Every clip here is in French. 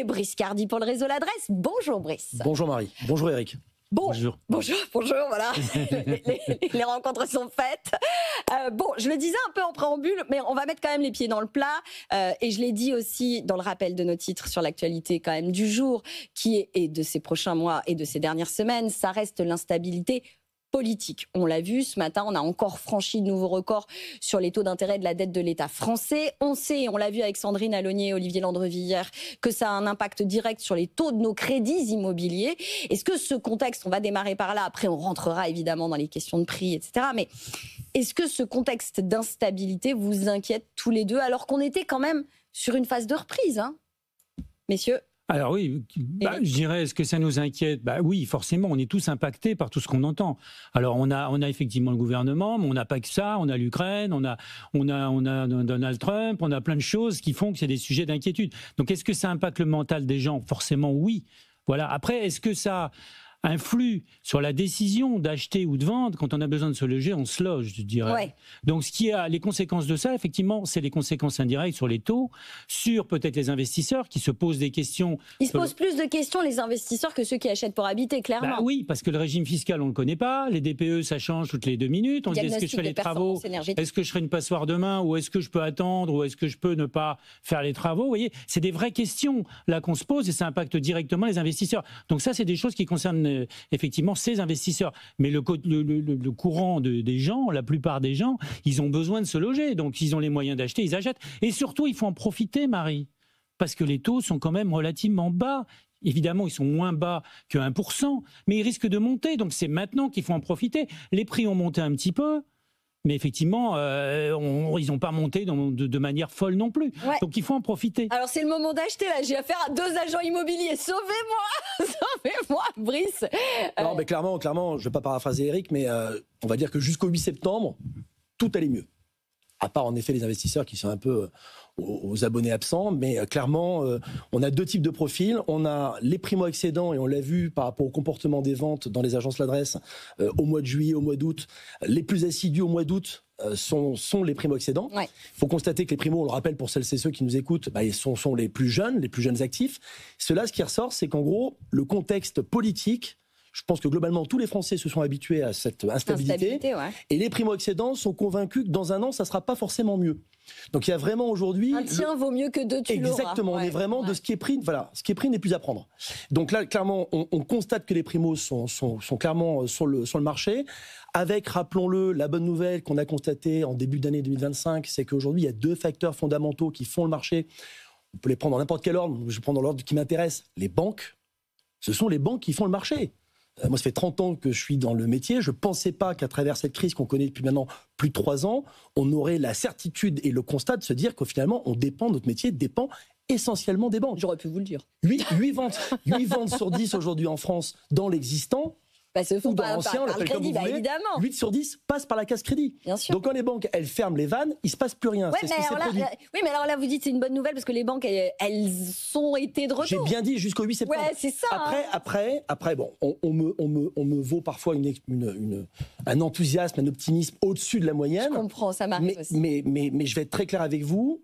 et Brice Cardi pour le réseau L'Adresse. Bonjour Brice. Bonjour Marie, bonjour Eric. Bonjour, voilà, les rencontres sont faites. Je le disais un peu en préambule, mais on va mettre quand même les pieds dans le plat. Et je l'ai dit aussi dans le rappel de nos titres sur l'actualité quand même du jour, qui est, et de ces prochains mois et de ces dernières semaines, ça reste l'instabilité politique. On l'a vu, ce matin, on a encore franchi de nouveaux records sur les taux d'intérêt de la dette de l'État français. On sait, on l'a vu avec Sandrine Alonier et Olivier Landrevie hier, que ça a un impact direct sur les taux de nos crédits immobiliers. Est-ce que ce contexte, on va démarrer par là, après on rentrera évidemment dans les questions de prix, etc. Mais est-ce que ce contexte d'instabilité vous inquiète tous les deux, alors qu'on était quand même sur une phase de reprise, hein, messieurs? Alors oui, je dirais, est-ce que ça nous inquiète? Oui, forcément, on est tous impactés par tout ce qu'on entend. Alors on a effectivement le gouvernement, mais on n'a pas que ça, on a l'Ukraine, on a Donald Trump, on a plein de choses qui font que c'est des sujets d'inquiétude. Donc est-ce que ça impacte le mental des gens? Forcément oui. Voilà. Après, est-ce que ça influe sur la décision d'acheter ou de vendre? Quand on a besoin de se loger, on se loge, je dirais. Ouais. Donc, ce qui a les conséquences de ça, effectivement, c'est les conséquences indirectes sur les taux, sur peut-être les investisseurs qui se posent des questions. Ils se posent plus de questions, les investisseurs, que ceux qui achètent pour habiter, clairement. Oui, parce que le régime fiscal, on le connaît pas. Les DPE, ça change toutes les 2 minutes. On dit, est-ce que je fais les travaux? Est-ce que je ferai une passoire demain? Ou est-ce que je peux attendre? Ou est-ce que je peux ne pas faire les travaux? Vous voyez, c'est des vraies questions là qu'on se pose et ça impacte directement les investisseurs. Donc ça, c'est des choses qui concernent effectivement ces investisseurs. Mais le courant des gens, la plupart des gens, ils ont besoin de se loger. Donc, ils ont les moyens d'acheter, ils achètent. Et surtout, il faut en profiter, Marie. Parce que les taux sont quand même relativement bas. Évidemment, ils sont moins bas que 1%, mais ils risquent de monter. Donc, c'est maintenant qu'il faut en profiter. Les prix ont monté un petit peu. Mais effectivement, ils n'ont pas monté de manière folle non plus. Ouais. Donc il faut en profiter. Alors c'est le moment d'acheter là. J'ai affaire à 2 agents immobiliers. Sauvez-moi, sauvez-moi, Brice. Non, mais clairement, je ne vais pas paraphraser Eric, mais on va dire que jusqu'au 8 septembre, tout allait mieux. À part en effet les investisseurs qui sont un peu aux abonnés absents, mais clairement, on a 2 types de profils. On a les primo-accédants, et on l'a vu par rapport au comportement des ventes dans les agences L'Adresse au mois de juillet, au mois d'août. Les plus assidus au mois d'août sont les primo-accédants. Il faut constater que les primos, on le rappelle pour celles et ceux qui nous écoutent, ils sont les plus jeunes actifs. Cela, ce qui ressort, c'est qu'en gros, le contexte politique, je pense que globalement, tous les Français se sont habitués à cette instabilité. Et les primo-accédants sont convaincus que dans un an, ça ne sera pas forcément mieux. Donc il y a vraiment aujourd'hui... Un tien vaut mieux que 2, tu l'auras. Exactement, on est vraiment de ce qui est pris. Voilà, ce qui est pris n'est plus à prendre. Donc là, clairement, on constate que les primos sont clairement sur le marché. Avec, rappelons-le, la bonne nouvelle qu'on a constatée en début d'année 2025, c'est qu'aujourd'hui, il y a 2 facteurs fondamentaux qui font le marché. On peut les prendre dans n'importe quel ordre. Je vais prendre dans l'ordre qui m'intéresse. Les banques, ce sont les banques qui font le marché. Moi, ça fait 30 ans que je suis dans le métier. Je ne pensais pas qu'à travers cette crise qu'on connaît depuis maintenant plus de 3 ans, on aurait la certitude et le constat de se dire que finalement, notre métier dépend essentiellement des banques. J'aurais pu vous le dire. 8 ventes sur 10 aujourd'hui en France dans l'existant. Se font par le crédit, évidemment. 8 sur 10 passent par la case crédit. Bien sûr. Donc quand les banques, elles ferment les vannes, il ne se passe plus rien. Oui, mais alors là, vous dites c'est une bonne nouvelle parce que les banques, elles ont été de retour. J'ai bien dit jusqu'au 8 septembre. Ouais, c'est ça. Après, bon, on me vaut parfois un enthousiasme, un optimisme au-dessus de la moyenne. Je comprends, ça m'arrive aussi. Mais je vais être très clair avec vous.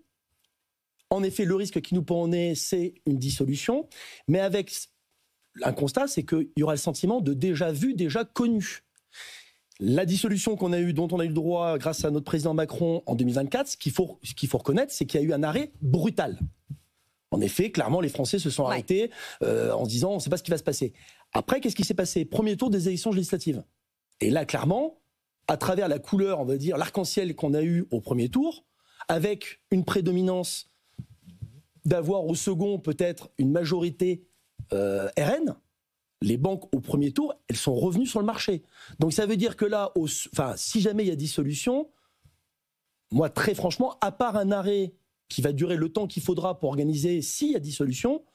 En effet, le risque qui nous pend au nez, c'est une dissolution. Mais avec... Un constat, c'est qu'il y aura le sentiment de déjà vu, déjà connu. La dissolution dont on a eu le droit grâce à notre président Macron en 2024, ce qu'il faut reconnaître, c'est qu'il y a eu un arrêt brutal. En effet, clairement, les Français se sont arrêtés en se disant on ne sait pas ce qui va se passer. Après, qu'est-ce qui s'est passé? Premier tour des élections législatives. Et là, clairement, à travers la couleur, on va dire, l'arc-en-ciel qu'on a eu au premier tour, avec une prédominance d'avoir au second peut-être une majorité RN, les banques au premier tour, elles sont revenues sur le marché. Donc ça veut dire que là, si jamais il y a dissolution, moi très franchement, à part un arrêt qui va durer le temps qu'il faudra pour organiser s'il y a dissolution,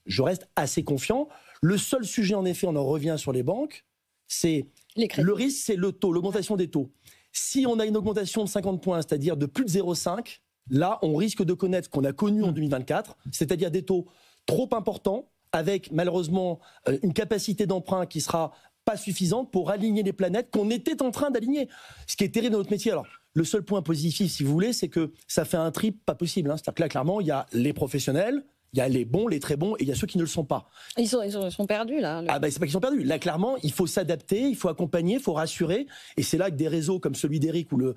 je reste assez confiant. Le seul sujet en effet, on en revient sur les banques, c'est le risque, c'est le taux, l'augmentation des taux. Si on a une augmentation de 50 points, c'est-à-dire de plus de 0,5, là on risque de connaître ce qu'on a connu en 2024, c'est-à-dire des taux trop importants, avec malheureusement une capacité d'emprunt qui sera pas suffisante pour aligner les planètes qu'on était en train d'aligner. Ce qui est terrible dans notre métier. Alors, le seul point positif, si vous voulez, c'est que ça fait un trip pas possible. C'est-à-dire que là, clairement, il y a les professionnels, Il y a les bons, les très bons, et il y a ceux qui ne le sont pas. Ils sont perdus, là. Ah ben, c'est pas qu'ils sont perdus. Là, clairement, il faut s'adapter, il faut accompagner, il faut rassurer. Et c'est là que des réseaux comme celui d'Éric ou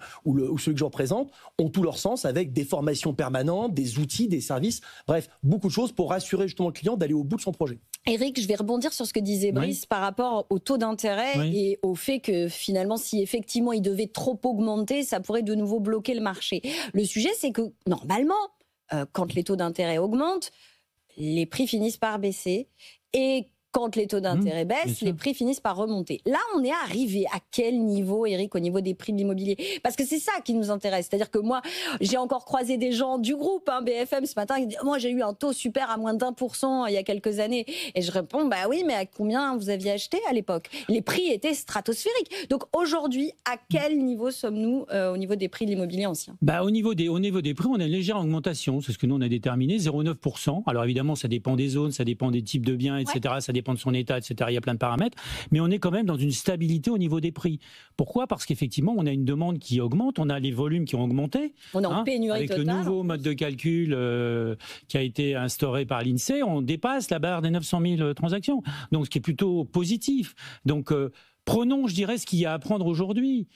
celui que je représente ont tout leur sens, avec des formations permanentes, des outils, des services. Bref, beaucoup de choses pour rassurer justement le client d'aller au bout de son projet. Éric, je vais rebondir sur ce que disait Brice par rapport au taux d'intérêt et au fait que finalement, si effectivement il devait trop augmenter, ça pourrait de nouveau bloquer le marché. Le sujet, c'est que normalement, quand les taux d'intérêt augmentent, les prix finissent par baisser. Et quand les taux d'intérêt baissent, les prix finissent par remonter. Là, on est arrivé à quel niveau, Éric, au niveau des prix de l'immobilier? Parce que c'est ça qui nous intéresse. C'est-à-dire que moi, j'ai encore croisé des gens du groupe BFM ce matin qui disent « Moi, j'ai eu un taux super à moins d'1% il y a quelques années. » Et je réponds « Bah oui, mais à combien vous aviez acheté à l'époque ?» Les prix étaient stratosphériques. Donc aujourd'hui, à quel niveau sommes-nous au niveau des prix de l'immobilier ancien? Au niveau des prix, on a une légère augmentation. C'est ce que nous, on a déterminé, 0,9%. Alors évidemment, ça dépend des zones, ça dépend des types de biens, etc. Ça dépend de son état, etc. Il y a plein de paramètres, mais on est quand même dans une stabilité au niveau des prix. Pourquoi? Parce qu'effectivement, on a une demande qui augmente, on a les volumes qui ont augmenté. On est en pénurie avec totale. Le nouveau mode de calcul qui a été instauré par l'INSEE, on dépasse la barre des 900 000 transactions, donc ce qui est plutôt positif. Donc prenons, je dirais, ce qu'il y a à prendre aujourd'hui.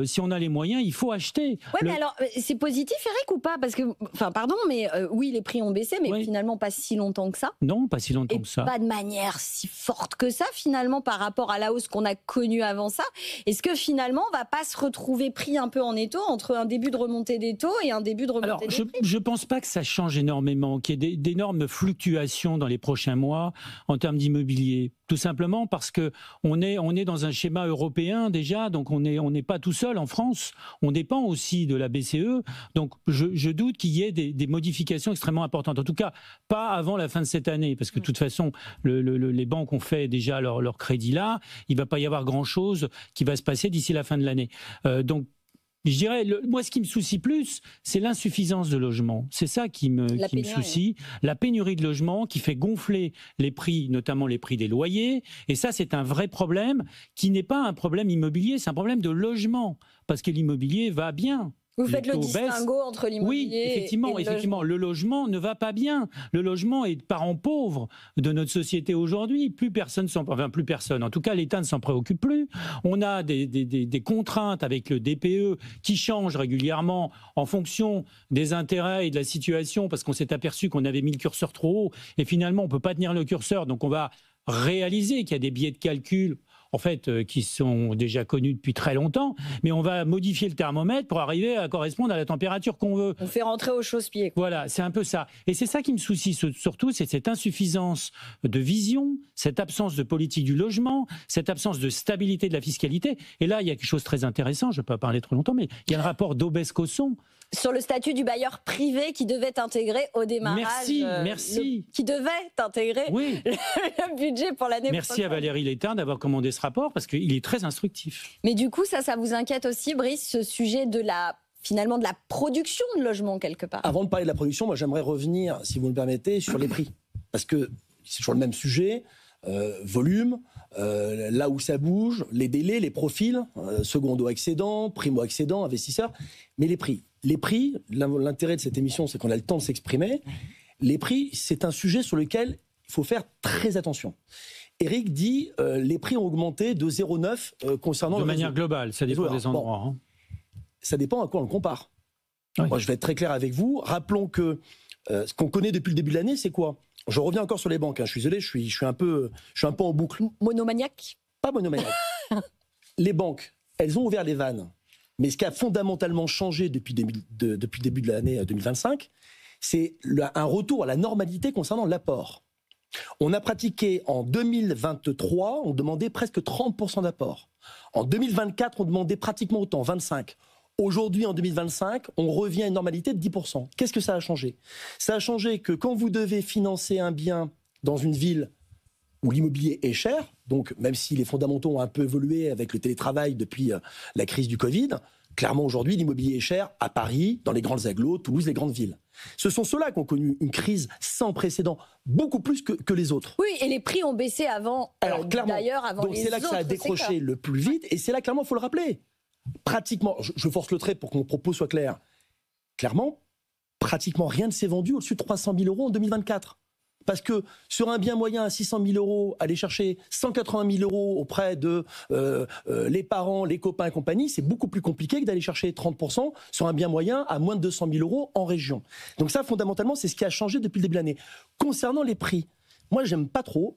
Si on a les moyens, il faut acheter. Ouais, mais alors, c'est positif, Éric, ou pas? Parce que, enfin, pardon, mais oui, les prix ont baissé, mais finalement pas si longtemps que ça. Non, pas si longtemps que ça. Pas de manière si forte que ça, finalement, par rapport à la hausse qu'on a connue avant ça. Est-ce que finalement, on va pas se retrouver pris un peu en étau entre un début de remontée des taux et un début de remontée des prix? Je pense pas que ça change énormément, qu'il y ait d'énormes fluctuations dans les prochains mois en termes d'immobilier. Tout simplement parce que on est dans un schéma européen déjà, donc on n'est pas tout seul en France. On dépend aussi de la BCE, donc je doute qu'il y ait des modifications extrêmement importantes. En tout cas, pas avant la fin de cette année, parce que de toute façon, les banques ont fait déjà leur crédit là. Il va pas y avoir grand chose qui va se passer d'ici la fin de l'année. Donc je dirais, moi, ce qui me soucie plus, c'est l'insuffisance de logements. C'est ça qui me soucie. La pénurie de logements qui fait gonfler les prix, notamment les prix des loyers. Et ça, c'est un vrai problème qui n'est pas un problème immobilier, c'est un problème de logement. Parce que l'immobilier va bien. Vous faites le distinguo entre l'immobilier effectivement, le logement ne va pas bien. Le logement est parent pauvre de notre société aujourd'hui. Plus personne, en tout cas l'État ne s'en préoccupe plus. On a des contraintes avec le DPE qui changent régulièrement en fonction des intérêts et de la situation, parce qu'on s'est aperçu qu'on avait mis le curseur trop haut et finalement on ne peut pas tenir le curseur, donc on va réaliser qu'il y a des biais de calcul en fait, qui sont déjà connus depuis très longtemps, mais on va modifier le thermomètre pour arriver à correspondre à la température qu'on veut. On fait rentrer au chausse-pied. Voilà, c'est un peu ça. Et c'est ça qui me soucie surtout, c'est cette insuffisance de vision, cette absence de politique du logement, cette absence de stabilité de la fiscalité. Et là, il y a quelque chose de très intéressant, je ne vais pas parler trop longtemps, mais il y a le rapport d'Aubes-Cosson. Sur le statut du bailleur privé qui devait intégrer au démarrage. Merci. Qui devait intégrer le budget pour l'année prochaine. Merci à Valérie Létard d'avoir commandé ce rapport parce qu'il est très instructif. Mais du coup, ça vous inquiète aussi, Brice, ce sujet de la production de logements quelque part? Avant de parler de la production, moi j'aimerais revenir, si vous me permettez, sur les prix. Parce que c'est sur le même sujet, volume, là où ça bouge, les délais, les profils, secondo-accédant, primo-accédant, investisseur, mais les prix. Les prix, l'intérêt de cette émission, c'est qu'on a le temps de s'exprimer. Les prix, c'est un sujet sur lequel il faut faire très attention. Éric dit les prix ont augmenté de 0,9 concernant de manière globale, ça dépend des endroits. Ça dépend à quoi on le compare. Moi, je vais être très clair avec vous. Rappelons que ce qu'on connaît depuis le début de l'année, c'est quoi? Je reviens encore sur les banques. Je suis désolé, je suis un peu en boucle. Monomaniaque? Pas monomaniaque. Les banques, elles ont ouvert les vannes. Mais ce qui a fondamentalement changé depuis le début de l'année 2025, c'est un retour à la normalité concernant l'apport. On a pratiqué en 2023, on demandait presque 30% d'apport. En 2024, on demandait pratiquement autant, 25%. Aujourd'hui, en 2025, on revient à une normalité de 10%. Qu'est-ce que ça a changé? Ça a changé que quand vous devez financer un bien dans une ville où l'immobilier est cher, donc même si les fondamentaux ont un peu évolué avec le télétravail depuis la crise du Covid, clairement aujourd'hui l'immobilier est cher à Paris, dans les grandes agglos, Toulouse, les grandes villes. Ce sont ceux-là qui ont connu une crise sans précédent, beaucoup plus que les autres. Oui, et les prix ont baissé avant, d'ailleurs avant les autres. Donc c'est là que ça a décroché le plus vite, et c'est là clairement, il faut le rappeler. Pratiquement, je force le trait pour que mon propos soit clair, clairement, pratiquement rien ne s'est vendu au-dessus de 300 000 € en 2024. Parce que sur un bien moyen à 600 000 €, aller chercher 180 000 € auprès de les parents, les copains et compagnie, c'est beaucoup plus compliqué que d'aller chercher 30% sur un bien moyen à moins de 200 000 € en région. Donc ça, fondamentalement, c'est ce qui a changé depuis le début de l'année. Concernant les prix, moi, j'aime pas trop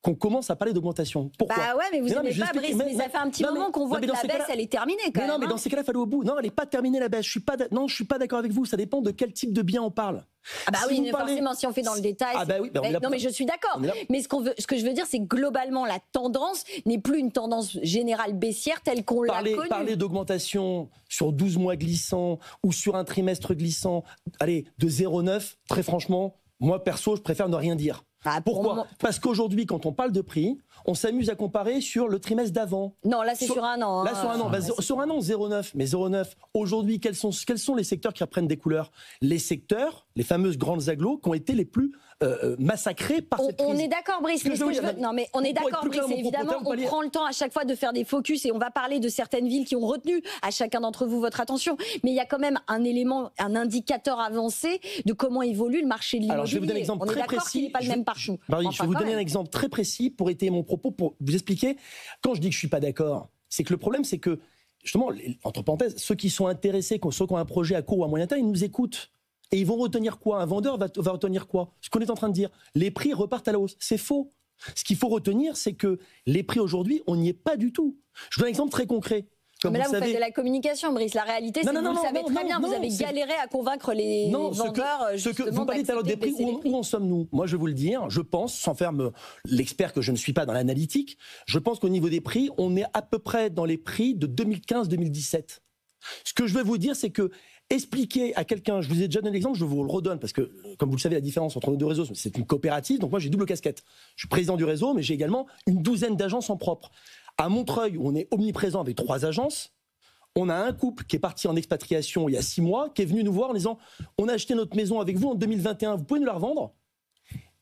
qu'on commence à parler d'augmentation. Pourquoi? Bah ouais, mais vous n'aimez pas, Brice, mais ça fait un petit moment qu'on voit que la baisse, elle est terminée quand même. Non, mais dans ces cas-là, il fallait au bout. Non, elle n'est pas terminée la baisse. Je suis pas d'accord avec vous. Ça dépend de quel type de bien on parle. Ah bah oui, mais forcément, si on fait dans le détail. Ah bah oui, non, mais je suis d'accord. Mais ce que je veux dire, c'est que globalement, la tendance n'est plus une tendance générale baissière telle qu'on l'a connue. Parler d'augmentation sur 12 mois glissants ou sur un trimestre glissant, allez, de 0,9, très franchement, moi perso, je préfère ne rien dire. Ah, pourquoi? Parce qu'aujourd'hui, quand on parle de prix, on s'amuse à comparer sur le trimestre d'avant. Non, là, c'est sur un an. Là, sur un an. Sur un an, 0,9. Mais 0,9, aujourd'hui, quels sont les secteurs qui reprennent des couleurs? Les secteurs, les fameuses grandes agglos, qui ont été les plus massacrés par cette crise. On est d'accord, Brice. Non, mais on est d'accord, Brice. Évidemment, on prend le temps à chaque fois de faire des focus et on va parler de certaines villes qui ont retenu à chacun d'entre vous votre attention. Mais il y a quand même un élément, un indicateur avancé de comment évolue le marché de l'immobilier. Alors, je vais vous donner un exemple très précis. Qu'il n'est pas le même partout. Je vais vous donner un exemple très précis pour étayer mon propos, pour vous expliquer. Quand je dis que je ne suis pas d'accord, c'est que le problème, c'est que, justement, entre parenthèses, ceux qui sont intéressés, ceux qui ont un projet à court ou à moyen terme, ils nous écoutent. Et ils vont retenir quoi? Un vendeur va retenir quoi? Ce qu'on est en train de dire. Les prix repartent à la hausse. C'est faux. Ce qu'il faut retenir, c'est que les prix aujourd'hui, on n'y est pas du tout. Je vous donne un exemple très concret. Mais là, vous faites de la communication, Brice. La réalité, c'est que vous le savez très bien. Vous avez galéré à convaincre les vendeurs. Vous parlez tout à l'heure des prix. Où en sommes-nous? Moi, je vais vous le dire. Je pense, sans faire l'expert que je ne suis pas dans l'analytique, je pense qu'au niveau des prix, on est à peu près dans les prix de 2015-2017. Ce que je vais vous dire, c'est que expliquer à quelqu'un, je vous ai déjà donné l'exemple, je vous le redonne, parce que, comme vous le savez, la différence entre nos deux réseaux, c'est une coopérative. Donc moi, j'ai double casquette. Je suis président du réseau, mais j'ai également une douzaine d'agences en propre. À Montreuil, où on est omniprésent avec 3 agences, on a un couple qui est parti en expatriation il y a 6 mois, qui est venu nous voir en disant « On a acheté notre maison avec vous en 2021, vous pouvez nous la revendre ?»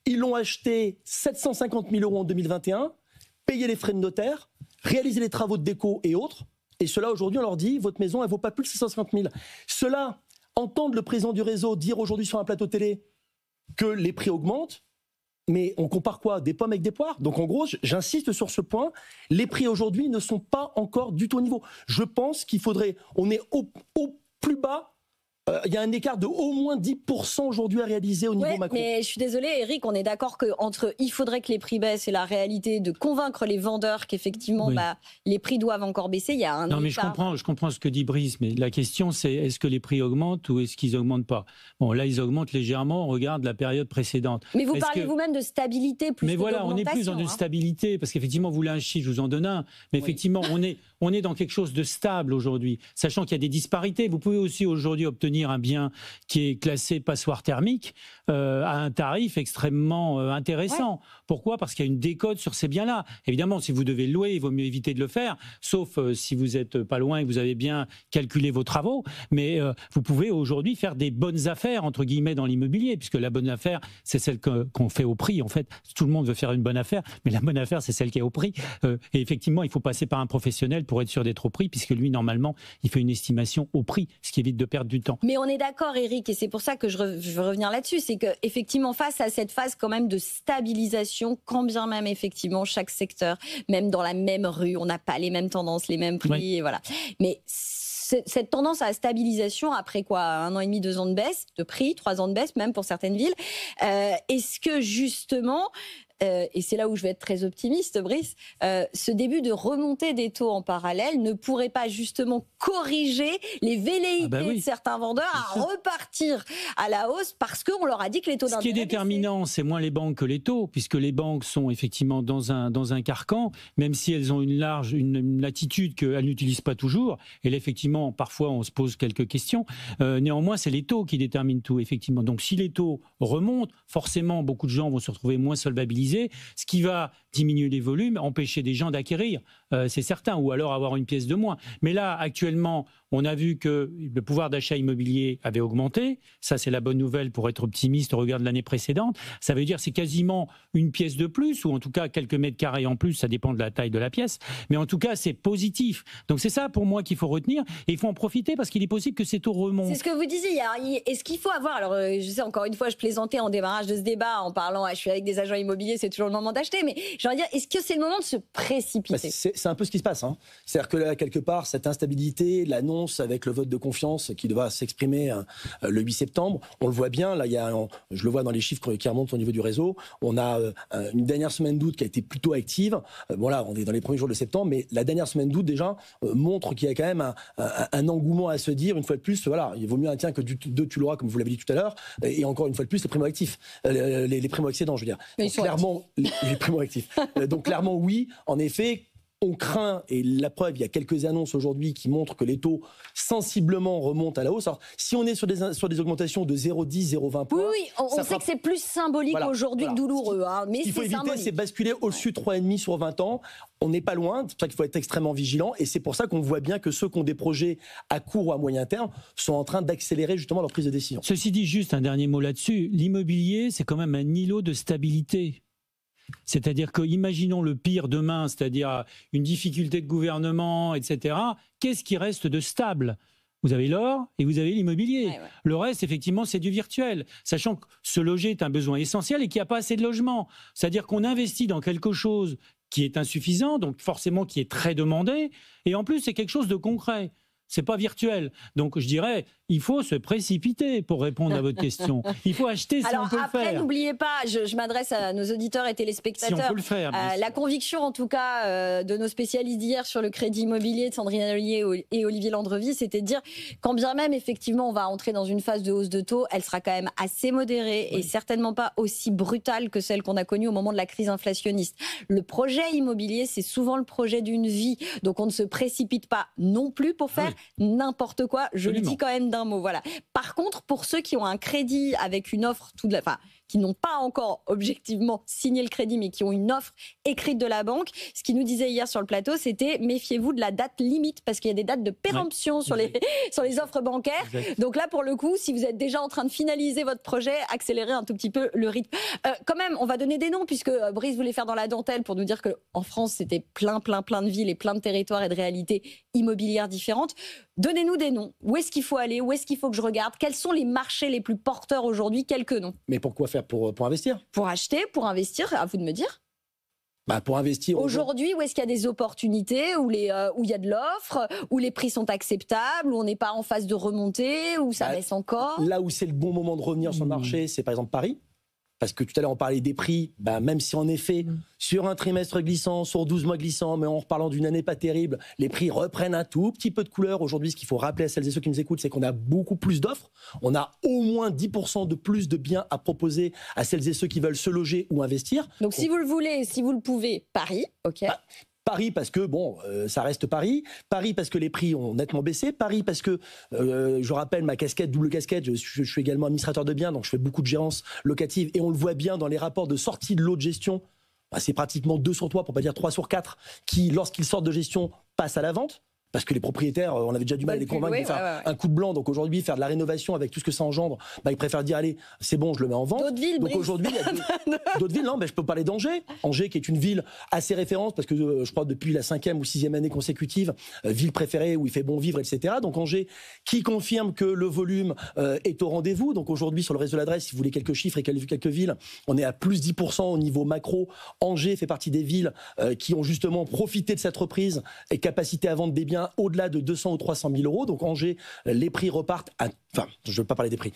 Ils l'ont acheté 750 000 € en 2021, payé les frais de notaire, réalisé les travaux de déco et autres. Et cela, aujourd'hui, on leur dit « Votre maison, elle ne vaut pas plus que 750 000 ». Cela, entendre le président du réseau dire aujourd'hui sur un plateau télé que les prix augmentent, mais on compare quoi? Des pommes avec des poires? Donc en gros, j'insiste sur ce point, les prix aujourd'hui ne sont pas encore du tout au niveau. Je pense qu'il faudrait, on est au plus bas, il y a un écart de au moins 10% aujourd'hui à réaliser au niveau macro. Mais je suis désolée, Eric, on est d'accord qu'entre il faudrait que les prix baissent et la réalité de convaincre les vendeurs qu'effectivement les prix doivent encore baisser, il y a un écart. Non, mais je comprends ce que dit Brice, mais la question c'est est-ce que les prix augmentent ou est-ce qu'ils n'augmentent pas? Bon, là, ils augmentent légèrement, on regarde la période précédente. Mais vous parlez vous-même de stabilité plus que d'augmentation. Mais voilà, on est plus dans une stabilité, parce qu'effectivement, vous voulez un chiffre, je vous en donne un, mais effectivement, on est dans quelque chose de stable aujourd'hui, sachant qu'il y a des disparités. Vous pouvez aussi aujourd'hui obtenir un bien qui est classé passoire thermique à un tarif extrêmement intéressant. Pourquoi? Parce qu'il y a une décote sur ces biens-là. Évidemment, si vous devez le louer, il vaut mieux éviter de le faire, sauf si vous n'êtes pas loin et que vous avez bien calculé vos travaux. Mais vous pouvez aujourd'hui faire des bonnes affaires, entre guillemets, dans l'immobilier, puisque la bonne affaire, c'est celle qu'on fait au prix. En fait, tout le monde veut faire une bonne affaire, mais la bonne affaire, c'est celle qui est au prix. Et effectivement, il faut passer par un professionnel pour être sûr d'être au prix, puisque lui, normalement, il fait une estimation au prix, ce qui évite de perdre du temps. Mais on est d'accord, Eric, et c'est pour ça que je veux revenir là-dessus, c'est qu'effectivement, face à cette phase quand même de stabilisation, quand bien même effectivement chaque secteur, même dans la même rue, on n'a pas les mêmes tendances, les mêmes prix, et voilà. Mais cette tendance à la stabilisation, après quoi, 1 an et demi, 2 ans de baisse de prix, 3 ans de baisse même pour certaines villes, est-ce que justement... et c'est là où je vais être très optimiste, Brice, ce début de remontée des taux en parallèle ne pourrait pas justement corriger les velléités de certains vendeurs à repartir à la hausse parce qu'on leur a dit que les taux d'intérêt... Ce qui est déterminant, c'est moins les banques que les taux, puisque les banques sont effectivement dans un carcan, même si elles ont une latitude qu'elles n'utilisent pas toujours. Et là, effectivement, parfois, on se pose quelques questions. Néanmoins, c'est les taux qui déterminent tout, effectivement. Donc, si les taux remontent, forcément, beaucoup de gens vont se retrouver moins solvabilisés, ce qui va diminuer les volumes, empêcher des gens d'acquérir, c'est certain, ou alors avoir une pièce de moins. Mais là, actuellement, on a vu que le pouvoir d'achat immobilier avait augmenté. Ça, c'est la bonne nouvelle pour être optimiste au regard de l'année précédente. Ça veut dire que c'est quasiment une pièce de plus, ou en tout cas quelques mètres carrés en plus, ça dépend de la taille de la pièce. Mais en tout cas, c'est positif. Donc c'est ça pour moi qu'il faut retenir. Et il faut en profiter parce qu'il est possible que ces taux remontent. C'est ce que vous disiez. Est-ce qu'il faut avoir... Alors, je sais, encore une fois, je plaisantais en démarrage de ce débat en parlant, je suis avec des agents immobiliers, c'est toujours le moment d'acheter. Mais j'ai envie de dire, est-ce que c'est le moment de se précipiter? C'est un peu ce qui se passe. Hein. C'est-à-dire que là, quelque part, cette instabilité, l'annonce avec le vote de confiance qui devra s'exprimer le 8 septembre, on le voit bien. Là, je le vois dans les chiffres qui remontent au niveau du réseau. On a une dernière semaine d'août qui a été plutôt active. Bon là, on est dans les premiers jours de septembre, mais la dernière semaine d'août déjà montre qu'il y a quand même un engouement à se dire, une fois de plus, voilà, il vaut mieux un tien que deux tu l'auras, comme vous l'avez dit tout à l'heure, et encore une fois de plus, les primo-actifs, les primo-accédants, je veux dire. Donc, clairement, les primo-actifs. Donc clairement, oui, en effet, on craint, et la preuve, il y a quelques annonces aujourd'hui qui montrent que les taux sensiblement remontent à la hausse. Alors, si on est sur des augmentations de 0,10, 0,20 points... Oui, on sait que c'est plus symbolique aujourd'hui que douloureux. Hein, mais ce qu'il faut éviter, c'est basculer au-dessus de 3,5 sur 20 ans. On n'est pas loin, c'est pour ça qu'il faut être extrêmement vigilant. Et c'est pour ça qu'on voit bien que ceux qui ont des projets à court ou à moyen terme sont en train d'accélérer justement leur prise de décision. Ceci dit, juste un dernier mot là-dessus. L'immobilier, c'est quand même un îlot de stabilité. C'est-à-dire que, imaginons le pire demain, c'est-à-dire une difficulté de gouvernement, etc. Qu'est-ce qui reste de stable ? Vous avez l'or et vous avez l'immobilier. Ouais. Le reste, effectivement, c'est du virtuel. Sachant que se loger est un besoin essentiel et qu'il n'y a pas assez de logements. C'est-à-dire qu'on investit dans quelque chose qui est insuffisant, donc forcément qui est très demandé. Et en plus, c'est quelque chose de concret. C'est pas virtuel. Donc, je dirais, il faut se précipiter pour répondre à votre question. Il faut acheter si on peut le faire. Après, n'oubliez pas, je m'adresse à nos auditeurs et téléspectateurs. Si on peut le faire. La conviction, en tout cas, de nos spécialistes d'hier sur le crédit immobilier de Sandrine Ollier et Olivier Landrevis, c'était de dire, quand bien même, effectivement, on va entrer dans une phase de hausse de taux, elle sera quand même assez modérée et certainement pas aussi brutale que celle qu'on a connue au moment de la crise inflationniste. Le projet immobilier, c'est souvent le projet d'une vie. Donc, on ne se précipite pas non plus pour faire n'importe quoi. Je le dis quand même d'un mot. Voilà. Par contre, pour ceux qui ont un crédit avec une offre, qui n'ont pas encore objectivement signé le crédit, mais qui ont une offre écrite de la banque, ce qu'il nous disait hier sur le plateau, c'était méfiez-vous de la date limite, parce qu'il y a des dates de péremption sur les offres bancaires. Donc là, pour le coup, si vous êtes déjà en train de finaliser votre projet, accélérez un tout petit peu le rythme. Quand même, on va donner des noms, puisque Brice voulait faire dans la dentelle pour nous dire qu'en France, c'était plein de villes et plein de territoires et de réalités immobilières différentes. Donnez-nous des noms. Où est-ce qu'il faut aller? Où est-ce qu'il faut que je regarde? Quels sont les marchés les plus porteurs aujourd'hui? Quelques noms. Mais pourquoi faire pour investir? Pour acheter, pour investir, à vous de me dire. Pour investir. Aujourd'hui, où est-ce qu'il y a des opportunités, où il y a de l'offre, où les prix sont acceptables, où on n'est pas en phase de remontée, où ça baisse encore? Là où c'est le bon moment de revenir sur le marché, c'est par exemple Paris. Parce que tout à l'heure, on parlait des prix, même si en effet, sur un trimestre glissant, sur 12 mois glissants, mais en reparlant d'une année pas terrible, les prix reprennent un tout petit peu de couleur. Aujourd'hui, ce qu'il faut rappeler à celles et ceux qui nous écoutent, c'est qu'on a beaucoup plus d'offres. On a au moins 10% de plus de biens à proposer à celles et ceux qui veulent se loger ou investir. Donc si vous le voulez, si vous le pouvez, Paris, ok. Paris parce que, ça reste Paris. Paris parce que les prix ont nettement baissé. Paris parce que, je rappelle ma casquette, double casquette, je suis également administrateur de biens, donc je fais beaucoup de gérance locative. Et on le voit bien dans les rapports de sortie de lot de gestion. C'est pratiquement 2 sur 3, pour pas dire 3 sur 4, qui, lorsqu'ils sortent de gestion, passent à la vente. Parce que les propriétaires, on avait déjà du mal à les convaincre de faire un coup de blanc. Donc aujourd'hui, faire de la rénovation avec tout ce que ça engendre, ils préfèrent dire allez, c'est bon, je le mets en vente. D'autres villes, donc aujourd'hui, il y a d'autres villes. Non, je peux parler d'Angers. Angers, qui est une ville assez référence, parce que je crois depuis la 5e ou 6e année consécutive, ville préférée où il fait bon vivre, etc. Donc Angers, qui confirme que le volume est au rendez-vous. Donc aujourd'hui, sur le reste de l'adresse, si vous voulez quelques chiffres et quelques villes, on est à plus 10% au niveau macro. Angers fait partie des villes qui ont justement profité de cette reprise et capacité à vendre des biens au-delà de 200 ou 300 000 euros. Donc Angers, les prix repartent enfin, je ne veux pas parler des prix.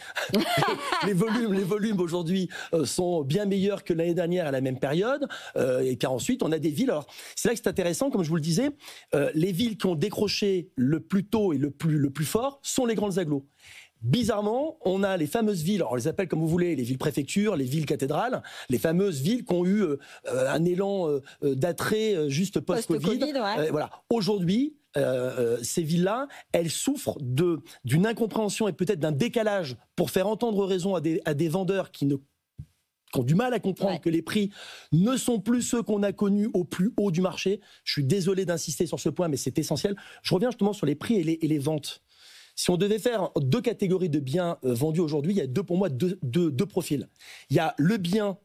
les volumes aujourd'hui sont bien meilleurs que l'année dernière à la même période. Et car ensuite, on a des villes. Alors, c'est là que c'est intéressant, comme je vous le disais, les villes qui ont décroché le plus tôt et le plus fort sont les grandes agglos. Bizarrement, on a les fameuses villes, on les appelle comme vous voulez, les villes-préfectures, les villes-cathédrales, les fameuses villes qui ont eu un élan d'attrait juste post-Covid. Voilà. Aujourd'hui, ces villes-là, elles souffrent d'une incompréhension et peut-être d'un décalage pour faire entendre raison à des vendeurs qui ont du mal à comprendre que les prix ne sont plus ceux qu'on a connus au plus haut du marché. Je suis désolé d'insister sur ce point, mais c'est essentiel. Je reviens justement sur les prix et les ventes. Si on devait faire 2 catégories de biens vendus aujourd'hui, il y a pour moi deux profils. Il y a le bien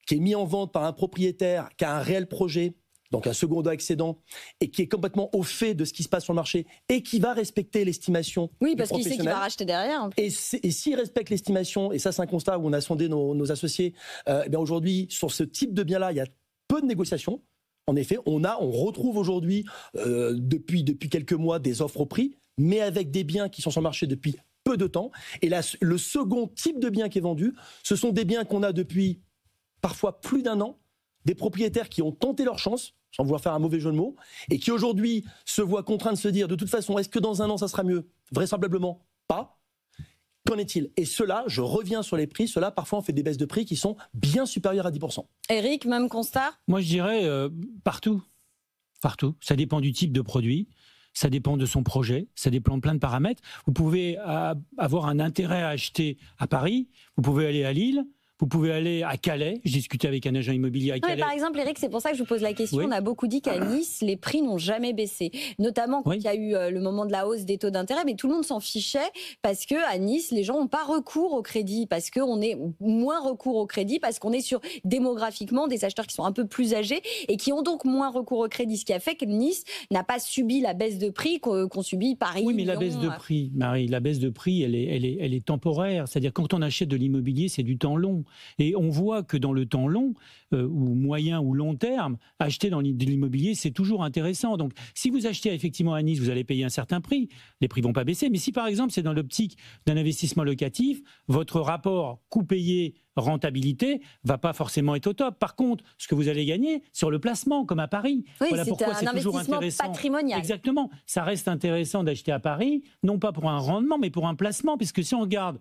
qui est mis en vente par un propriétaire qui a un réel projet, donc un second accédant, et qui est complètement au fait de ce qui se passe sur le marché et qui va respecter l'estimation. Oui, parce qu'il sait qu'il va racheter derrière. Et s'il respecte l'estimation, et ça c'est un constat où on a sondé nos associés, aujourd'hui, sur ce type de bien-là, il y a peu de négociations. En effet, on retrouve aujourd'hui, depuis quelques mois, des offres au prix, mais avec des biens qui sont sur le marché depuis peu de temps. Et là, le second type de bien qui est vendu, ce sont des biens qu'on a depuis parfois plus d'1 an, des propriétaires qui ont tenté leur chance, sans vouloir faire un mauvais jeu de mots, et qui aujourd'hui se voient contraints de se dire, de toute façon, est-ce que dans 1 an ça sera mieux? Vraisemblablement pas. Qu'en est-il? Et cela, je reviens sur les prix, cela parfois on fait des baisses de prix qui sont bien supérieures à 10%. Eric, même constat? Moi je dirais partout. Partout. Ça dépend du type de produit, ça dépend de son projet, ça dépend de plein de paramètres. Vous pouvez avoir un intérêt à acheter à Paris, vous pouvez aller à Lille, vous pouvez aller à Calais. Je discutais avec un agent immobilier à Calais. Par exemple, Eric, c'est pour ça que je vous pose la question. Oui. On a beaucoup dit qu'à Nice, les prix n'ont jamais baissé. Notamment quand il y a eu le moment de la hausse des taux d'intérêt. Mais tout le monde s'en fichait parce qu'à Nice, les gens n'ont pas recours au crédit. Parce qu'on est moins recours au crédit. Parce qu'on est sur démographiquement des acheteurs qui sont un peu plus âgés et qui ont donc moins recours au crédit. Ce qui a fait que Nice n'a pas subi la baisse de prix qu'ont subi Paris. Oui, mais la baisse de prix, Marie, la baisse de prix, elle est temporaire. C'est-à-dire quand on achète de l'immobilier, c'est du temps long. Et on voit que dans le temps long, ou moyen ou long terme, acheter dans l'immobilier, c'est toujours intéressant. Donc, si vous achetez effectivement à Nice, vous allez payer un certain prix. Les prix ne vont pas baisser. Mais si, par exemple, c'est dans l'optique d'un investissement locatif, votre rapport coût-payé, rentabilité, va pas forcément être au top. Par contre, ce que vous allez gagner sur le placement, comme à Paris. Oui, voilà pourquoi c'est un investissement patrimonial. Exactement. Ça reste intéressant d'acheter à Paris, non pas pour un rendement, mais pour un placement, puisque si on regarde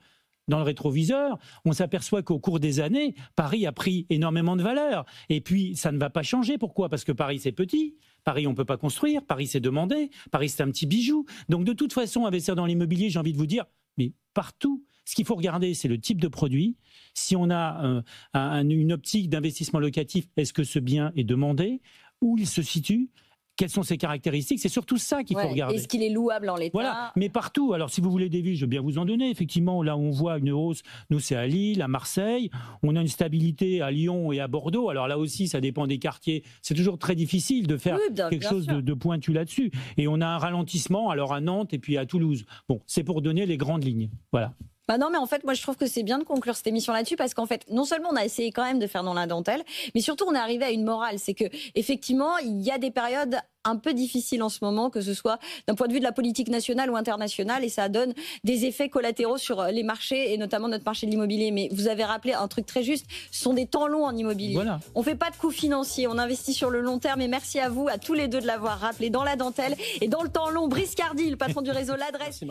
dans le rétroviseur, on s'aperçoit qu'au cours des années, Paris a pris énormément de valeur. Et puis, ça ne va pas changer. Pourquoi? Parce que Paris, c'est petit. Paris, on ne peut pas construire. Paris, c'est demandé. Paris, c'est un petit bijou. Donc, de toute façon, investir dans l'immobilier, j'ai envie de vous dire, mais partout. Ce qu'il faut regarder, c'est le type de produit. Si on a une optique d'investissement locatif, est-ce que ce bien est demandé? Où il se situe? Quelles sont ses caractéristiques? C'est surtout ça qu'il faut regarder. Est-ce qu'il est louable en l'état? Voilà, mais partout. Alors, si vous voulez des villes, je veux bien vous en donner. Effectivement, là où on voit une hausse, nous, c'est à Lille, à Marseille. On a une stabilité à Lyon et à Bordeaux. Alors là aussi, ça dépend des quartiers. C'est toujours très difficile de faire quelque chose de pointu là-dessus. Et on a un ralentissement, alors à Nantes et puis à Toulouse. Bon, c'est pour donner les grandes lignes. Voilà. Bah non, mais en fait, moi, je trouve que c'est bien de conclure cette émission là-dessus parce qu'en fait, non seulement on a essayé quand même de faire dans la dentelle, mais surtout on est arrivé à une morale. C'est que effectivement, il y a des périodes un peu difficiles en ce moment, que ce soit d'un point de vue de la politique nationale ou internationale, et ça donne des effets collatéraux sur les marchés et notamment notre marché de l'immobilier. Mais vous avez rappelé un truc très juste, ce sont des temps longs en immobilier. Voilà. On fait pas de coûts financiers, on investit sur le long terme. Et merci à vous, à tous les deux de l'avoir rappelé dans la dentelle et dans le temps long. Brice Cardi, le patron du réseau L'Adresse.